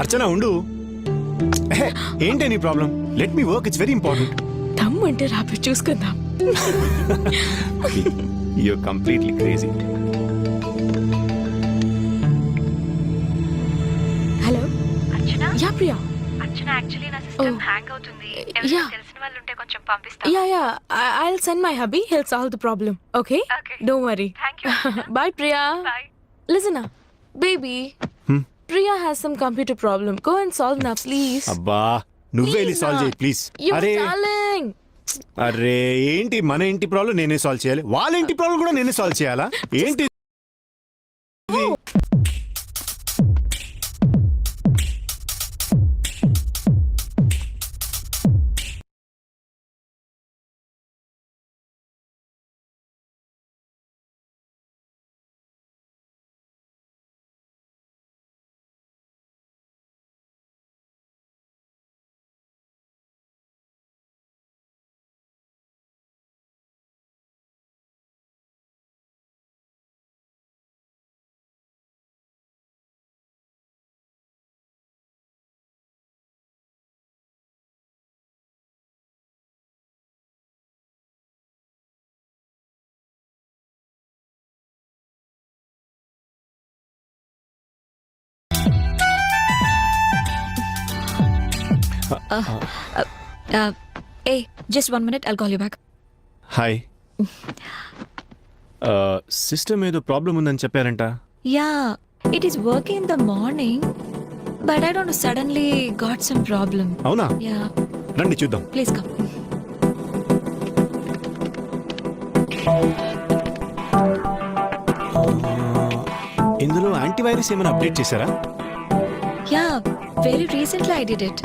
అర్చన ఉండు. ఏంటి నీ problem? Let me work, it's very important. దమ్ అంటే రాబోయే చూసుకుందాం. You're completely crazy. Hello Archana yeah Priya. Archana actually నా సిస్టమ్ హ్యాంగ్ అవుతుంది. ఎవరైనా తెలిసిన వాళ్ళు ఉంటే కొంచెం పంపిస్తా. Yeah I'll send my hubby. He'll solve the problem. Okay? Okay. Don't worry. Thank you. Bye Priya. Bye. Listen up. Baby. Priya has some computer problem. Go and solve now please. అబ్బా నువ్వే వెళ్ళి solve చేయి please. You అరే darling. అరే ఏంటి మన ఇంటి problem నేనే సాల్వ్ చేయాలి, వాళ్ళ ఇంటి ప్రాబ్లం కూడా నేనే సాల్వ్ చేయాలా? ఏంటి ఇది? Hey, just 1 minute. I'll call you back. Hi. System ఏదో ప్రాబ్లం ఉందని చెప్పారంట. Yeah, it is working in the morning, but I don't know, suddenly got some problem. అవునా? Yeah, రండి చూద్దాం. please come. ఇందులో యాంటీవైరస్ ఏమైనా అప్డేట్ చేశారా? Yeah, very recently I did it.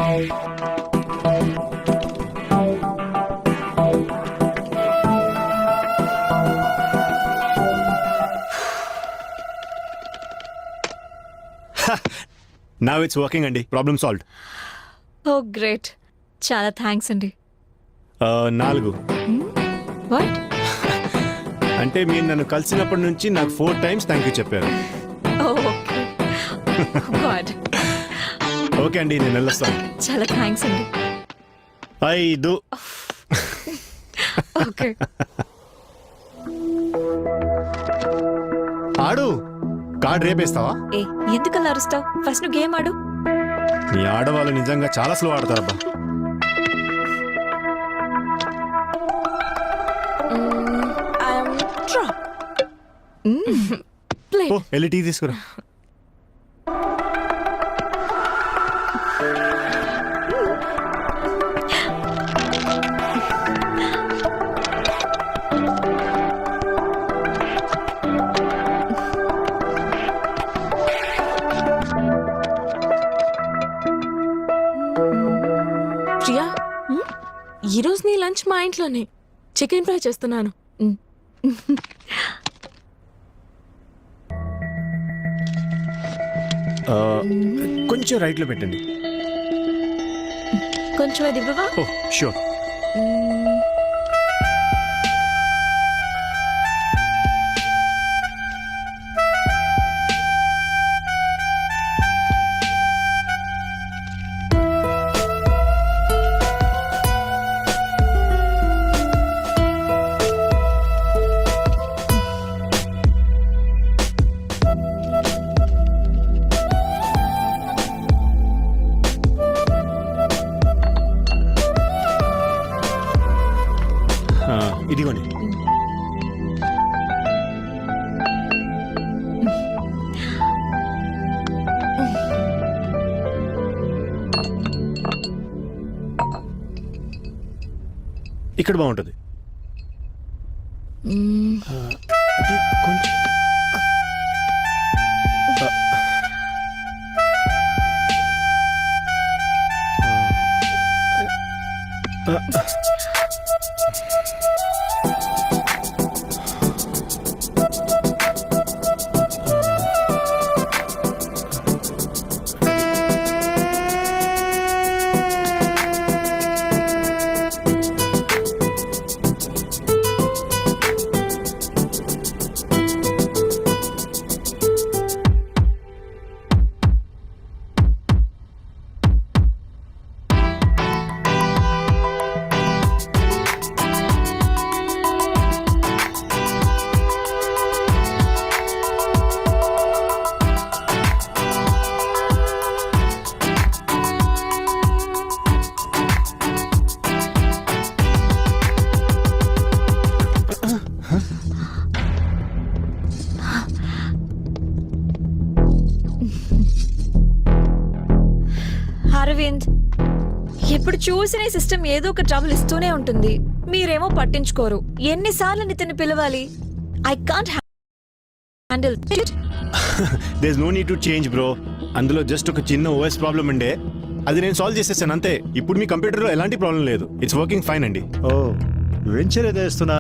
Now it's working అండి, ప్రాబ్లమ్ సాల్వ్డ్. Oh, great. చాలా thanks అండి. 4 What? అంటే మీరు నన్ను కలిసినప్పటి నుంచి నాకు 4 times థ్యాంక్ యూ చెప్పారు. Oh, okay. God. ఓకే అండి, నేను వెళ్ళొస్తాను. చాలా థ్యాంక్స్ అండి. 5. Okay. ఆడు కార్డ్ రేపేస్తావా? ఏ ఎందుకలా అరుస్తావు? ఫస్ట్ నువ్వు గేమ్ ఆడు. నీ ఆడవాళ్ళు నిజంగా చాలా స్లో ఆడతారబ్బా. I'm drop. Play. ఓ వెళ్ళి టీ తీసుకురా. ప్రియా ఈరోజు నీ లంచ్ మా ఇంట్లోనే చికెన్ ఫ్రై చేస్తున్నాను. కొంచెం రైట్లో పెట్టండి. కొంచెం అది ఇవ్వవా? Oh sure. ఇదిగోండి. ఇక్కడ బాగుంటుంది. అది కొంచెం చూసిన ఈ సిస్టమ్ ఏదో ఒక ట్రబుల్ ఇస్తూనే ఉంటుంది. మీరేమో పట్టించుకోరు. ఎన్నిసార్లు నితిన్ పిలవాలి? I can't handle it. There is no need to change bro. అందులో జస్ట్ ఒక చిన్న ఓఎస్ ప్రాబ్లం ఉండే, అది నేను సాల్వ్ చేసేసాను అంతే. ఇప్పుడు మీ కంప్యూటర్లో ఎలాంటి ప్రాబ్లం లేదు. ఇట్స్ వర్కింగ్ ఫైన్ అండి. ఓ వెంచర్ ఏదో ఇస్తున్నా